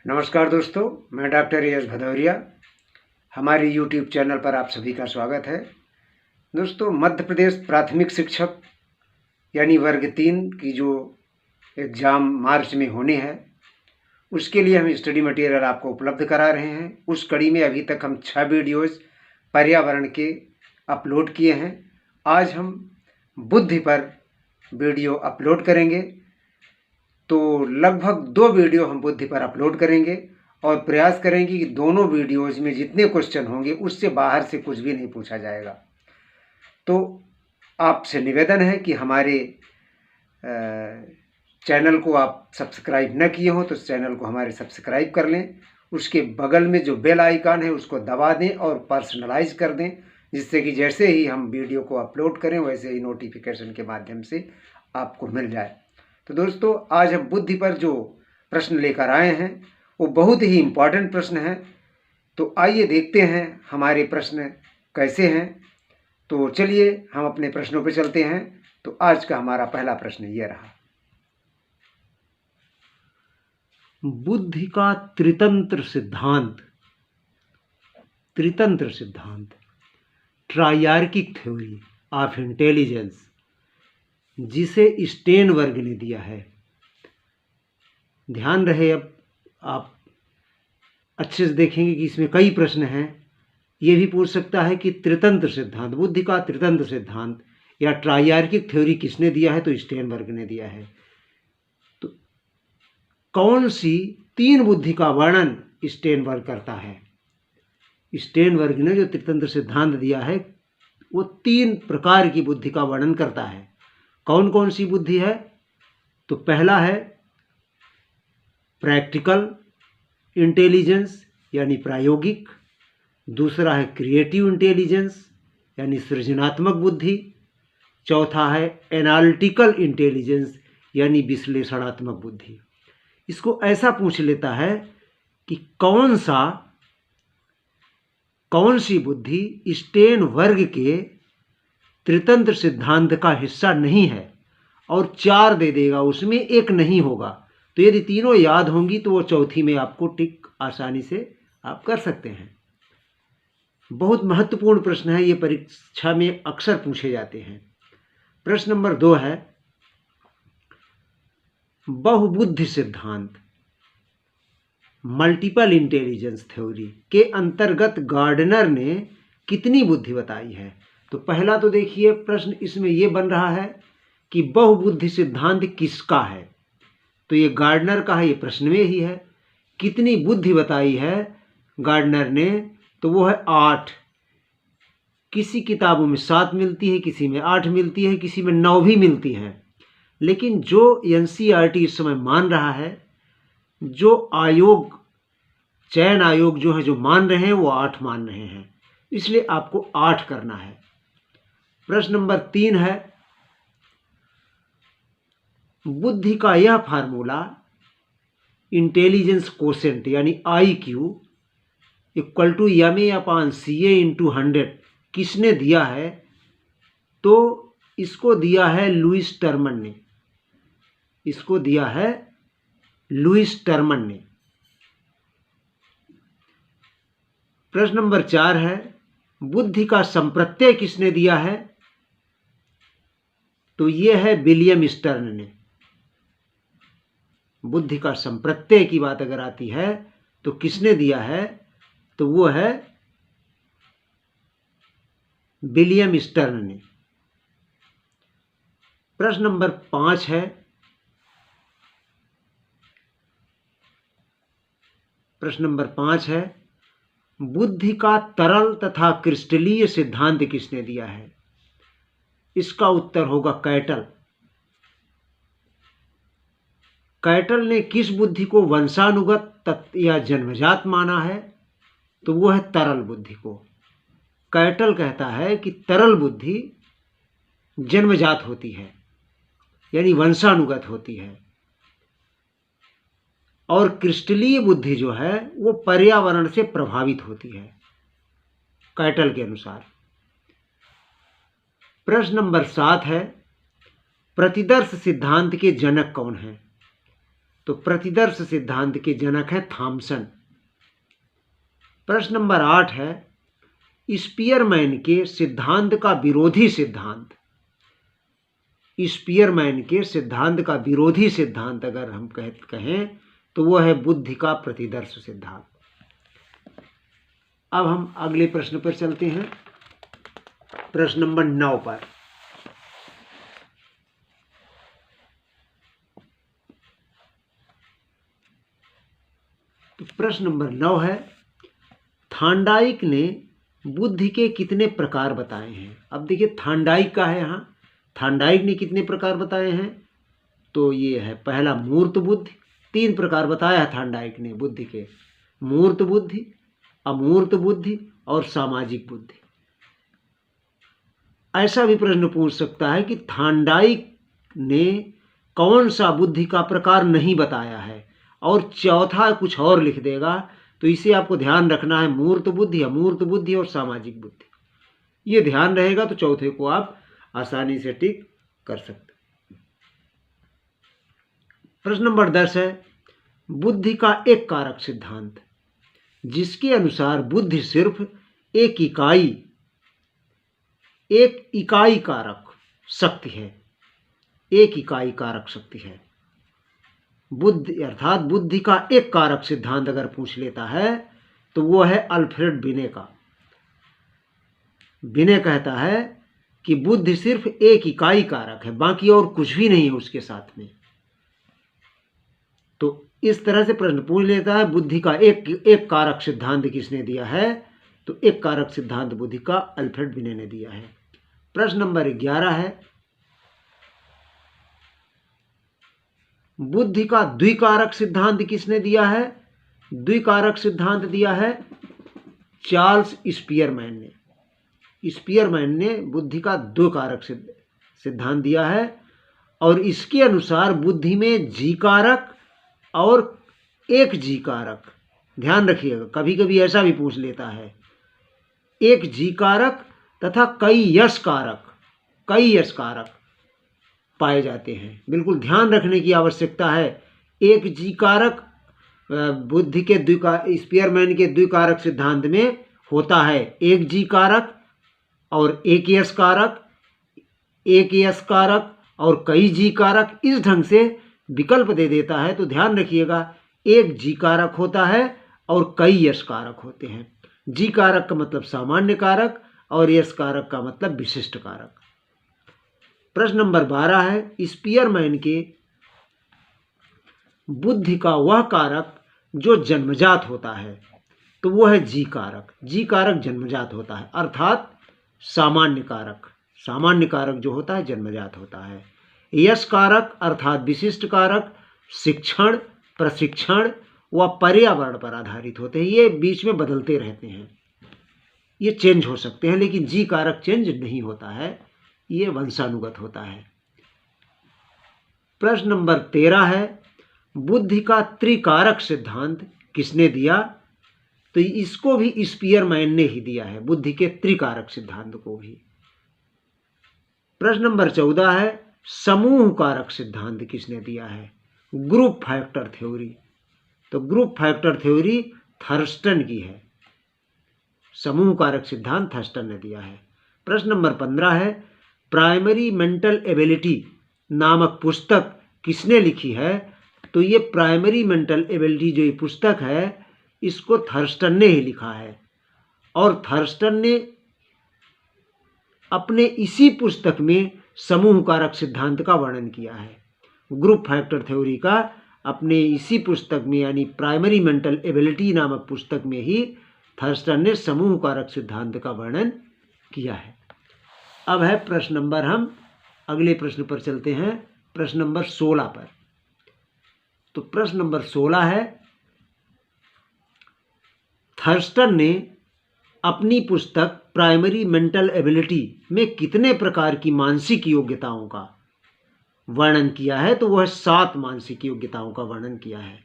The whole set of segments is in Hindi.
नमस्कार दोस्तों, मैं डॉक्टर यश भदौरिया। हमारे YouTube चैनल पर आप सभी का स्वागत है। दोस्तों, मध्य प्रदेश प्राथमिक शिक्षक यानी वर्ग 3 की जो एग्ज़ाम मार्च में होने हैं, उसके लिए हम स्टडी मटेरियल आपको उपलब्ध करा रहे हैं। उस कड़ी में अभी तक हम 6 वीडियोज़ पर्यावरण के अपलोड किए हैं। आज हम बुद्धि पर वीडियो अपलोड करेंगे। तो लगभग 2 वीडियो हम बुद्धि पर अपलोड करेंगे और प्रयास करेंगे कि दोनों वीडियोज़ में जितने क्वेश्चन होंगे उससे बाहर से कुछ भी नहीं पूछा जाएगा। तो आपसे निवेदन है कि हमारे चैनल को आप सब्सक्राइब न किए हो तो चैनल को हमारे सब्सक्राइब कर लें। उसके बगल में जो बेल आइकन है उसको दबा दें और पर्सनलाइज कर दें, जिससे कि जैसे ही हम वीडियो को अपलोड करें वैसे ही नोटिफिकेशन के माध्यम से आपको मिल जाए। तो दोस्तों, आज हम बुद्धि पर जो प्रश्न लेकर आए हैं वो बहुत ही इम्पॉर्टेंट प्रश्न है। तो आइए देखते हैं हमारे प्रश्न कैसे हैं। तो चलिए हम अपने प्रश्नों पर चलते हैं। तो आज का हमारा पहला प्रश्न ये रहा। बुद्धि का त्रितंत्र सिद्धांत ट्राइआर्किक थ्योरी ऑफ इंटेलिजेंस, जिसे स्टेनबर्ग ने दिया है। ध्यान रहे, अब आप अच्छे से देखेंगे कि इसमें कई प्रश्न हैं। ये भी पूछ सकता है कि त्रितंत्र सिद्धांत, बुद्धि का त्रितंत्र सिद्धांत या ट्राइआर्किक थ्योरी किसने दिया है? तो स्टेनबर्ग ने दिया है। तो कौन सी 3 बुद्धि का वर्णन स्टेनबर्ग करता है? स्टेनबर्ग ने जो त्रितंत्र सिद्धांत दिया है वो 3 प्रकार की बुद्धि का वर्णन करता है। कौन कौन सी बुद्धि है? तो पहला है प्रैक्टिकल इंटेलिजेंस यानी प्रायोगिक, दूसरा है क्रिएटिव इंटेलिजेंस यानी सृजनात्मक बुद्धि, चौथा है एनालिटिकल इंटेलिजेंस यानी विश्लेषणात्मक बुद्धि। इसको ऐसा पूछ लेता है कि कौन सी बुद्धि स्टेनबर्ग के त्रितंत्र सिद्धांत का हिस्सा नहीं है, और 4 दे देगा, उसमें एक नहीं होगा। तो यदि तीनों याद होंगी तो वो चौथी में आपको टिक आसानी से आप कर सकते हैं। बहुत महत्वपूर्ण प्रश्न है, ये परीक्षा में अक्सर पूछे जाते हैं। प्रश्न नंबर 2 है बहुबुद्धि सिद्धांत मल्टीपल इंटेलिजेंस थ्योरी के अंतर्गत गार्डनर ने कितनी बुद्धि बताई है? तो पहला तो देखिए, प्रश्न इसमें यह बन रहा है कि बहुबुद्धि सिद्धांत किसका है? तो ये गार्डनर का है, ये प्रश्न में ही है। कितनी बुद्धि बताई है गार्डनर ने? तो वो है 8। किसी किताबों में 7 मिलती है, किसी में 8 मिलती है, किसी में 9 भी मिलती है। लेकिन जो एनसीईआरटी इस समय मान रहा है, जो आयोग, चयन आयोग जो है, जो मान रहे हैं, वो 8 मान रहे हैं। इसलिए आपको 8 करना है। प्रश्न नंबर 3 है बुद्धि का यह फार्मूला इंटेलिजेंस कोशेंट यानी IQ इक्वल टू MA/CA/100 किसने दिया है? तो इसको दिया है लुईस टर्मन ने। प्रश्न नंबर 4 है बुद्धि का संप्रत्यय किसने दिया है? तो यह है विलियम स्टर्न ने। बुद्धि का संप्रत्यय की बात अगर आती है तो किसने दिया है? तो वो है विलियम स्टर्न ने। प्रश्न नंबर 5 है बुद्धि का तरल तथा क्रिस्टलीय सिद्धांत किसने दिया है? इसका उत्तर होगा कैटल। कैटल ने किस बुद्धि को वंशानुगत या जन्मजात माना है? तो वो है तरल बुद्धि को। कैटल कहता है कि तरल बुद्धि जन्मजात होती है यानी वंशानुगत होती है, और क्रिस्टलीय बुद्धि जो है वो पर्यावरण से प्रभावित होती है कैटल के अनुसार। प्रश्न नंबर 7 है प्रतिदर्श सिद्धांत के जनक कौन हैं? तो प्रतिदर्श सिद्धांत के जनक हैं थॉमसन। प्रश्न नंबर 8 है, स्पीयरमैन के सिद्धांत का विरोधी सिद्धांत। स्पीयरमैन के सिद्धांत का विरोधी सिद्धांत अगर हम कहें तो वो है बुद्धि का प्रतिदर्श सिद्धांत। अब हम अगले प्रश्न पर चलते हैं, प्रश्न नंबर 9 पर। तो प्रश्न नंबर 9 है, थॉर्नडाइक ने बुद्धि के कितने प्रकार बताए हैं। अब देखिए थॉर्नडाइक का है, यहाँ थॉर्नडाइक ने कितने प्रकार बताए हैं, तो ये है पहला मूर्त बुद्धि। 3 प्रकार बताया है थॉर्नडाइक ने बुद्धि के, मूर्त बुद्धि, अमूर्त बुद्धि और सामाजिक बुद्धि। ऐसा भी प्रश्न पूछ सकता है कि थॉर्नडाइक ने कौन सा बुद्धि का प्रकार नहीं बताया है और चौथा कुछ और लिख देगा, तो इसे आपको ध्यान रखना है, मूर्त बुद्धि, अमूर्त बुद्धि और सामाजिक बुद्धि। ये ध्यान रहेगा तो चौथे को आप आसानी से टिक कर सकते। प्रश्न नंबर 10 है, बुद्धि का एक कारक सिद्धांत, जिसके अनुसार बुद्धि सिर्फ एक इकाई कारक शक्ति है, एक इकाई कारक शक्ति है। बुद्धि अर्थात बुद्धि का एक कारक सिद्धांत अगर पूछ लेता है तो वो है अल्फ्रेड बिने का। बिने कहता है कि बुद्धि सिर्फ एक इकाई कारक है, बाकी और कुछ भी नहीं है उसके साथ में। तो इस तरह से प्रश्न पूछ लेता है बुद्धि का एक कारक सिद्धांत किसने दिया है, तो एक कारक सिद्धांत बुद्धि का अल्फ्रेड बिने ने दिया है। प्रश्न नंबर 11 है, बुद्धि का द्विकारक सिद्धांत किसने दिया है। द्विकारक सिद्धांत दिया है चार्ल्स स्पीयरमैन ने। स्पीयरमैन ने बुद्धि का द्विकारक सिद्धांत दिया है और इसके अनुसार बुद्धि में जी कारक और एक जी कारक, ध्यान रखिएगा कभी कभी ऐसा भी पूछ लेता है, एक जी कारक तथा कई यश कारक पाए जाते हैं। बिल्कुल ध्यान रखने की आवश्यकता है। एक जी कारक बुद्धि के स्पीयरमैन के द्विकारक सिद्धांत में होता है एक जी कारक और एक यश कारक और कई जी कारक। इस ढंग से विकल्प दे देता है, तो ध्यान रखिएगा एक जी कारक होता है और कई यश कारक होते हैं। जी कारक का मतलब सामान्य कारक और यश कारक का मतलब विशिष्ट कारक। प्रश्न नंबर 12 है, स्पीयरमैन के बुद्धि का वह कारक जो जन्मजात होता है, तो वो है जी कारक। जी कारक जन्मजात होता है, अर्थात सामान्य कारक जो होता है जन्मजात होता है। यश कारक अर्थात विशिष्ट कारक शिक्षण, प्रशिक्षण व पर्यावरण पर आधारित होते हैं। ये बीच में बदलते रहते हैं, ये चेंज हो सकते हैं, लेकिन जी कारक चेंज नहीं होता है, ये वंशानुगत होता है। प्रश्न नंबर 13 है, बुद्धि का त्रिकारक सिद्धांत किसने दिया, तो इसको भी स्पीयरमैन ने ही दिया है, बुद्धि के त्रिकारक सिद्धांत को भी। प्रश्न नंबर 14 है, समूह कारक सिद्धांत किसने दिया है, ग्रुप फैक्टर थ्योरी, तो ग्रुप फैक्टर थ्योरी थर्स्टन की है। समूह कारक सिद्धांत थर्स्टन ने दिया है। प्रश्न नंबर 15 है, प्राइमरी मेंटल एबिलिटी नामक पुस्तक किसने लिखी है, तो ये प्राइमरी मेंटल एबिलिटी जो ये पुस्तक है इसको थर्स्टन ने ही लिखा है और थर्स्टन ने अपने इसी पुस्तक में समूह कारक सिद्धांत का वर्णन किया है। ग्रुप फैक्टर थ्योरी का अपने इसी पुस्तक में यानी प्राइमरी मेंटल एबिलिटी नामक पुस्तक में ही थर्स्टन ने समूह कारक सिद्धांत का वर्णन किया है। अब है प्रश्न नंबर, हम अगले प्रश्न पर चलते हैं, प्रश्न नंबर 16 पर। तो प्रश्न नंबर 16 है, थर्स्टन ने अपनी पुस्तक प्राइमरी मेंटल एबिलिटी में कितने प्रकार की मानसिक योग्यताओं का वर्णन किया है, तो वह 7 मानसिक योग्यताओं का वर्णन किया है।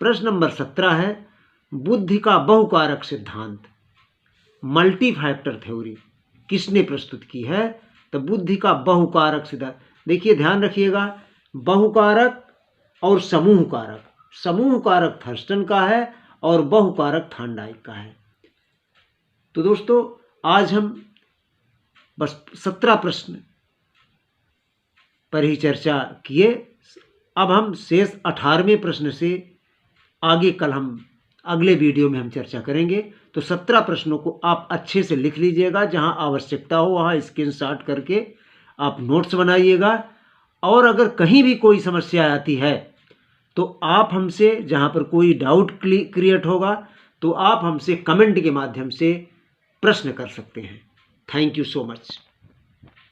प्रश्न नंबर 17 है, बुद्धि का बहुकारक सिद्धांत मल्टी फैक्टर थ्योरी किसने प्रस्तुत की है, तो बुद्धि का बहुकारक सिद्धांत, देखिए ध्यान रखिएगा बहुकारक और समूह कारक। समूह कारक थर्स्टन का है और बहुकारक थार्नडाइक का है। तो दोस्तों आज हम बस 17 प्रश्न पर ही चर्चा किए। अब हम शेष 18वें प्रश्न से आगे कल हम अगले वीडियो में हम चर्चा करेंगे। तो 17 प्रश्नों को आप अच्छे से लिख लीजिएगा, जहां आवश्यकता हो वहां स्क्रीनशॉट करके आप नोट्स बनाइएगा। और अगर कहीं भी कोई समस्या आती है तो आप हमसे, जहां पर कोई डाउट क्रिएट होगा तो आप हमसे कमेंट के माध्यम से प्रश्न कर सकते हैं। Thank you so much.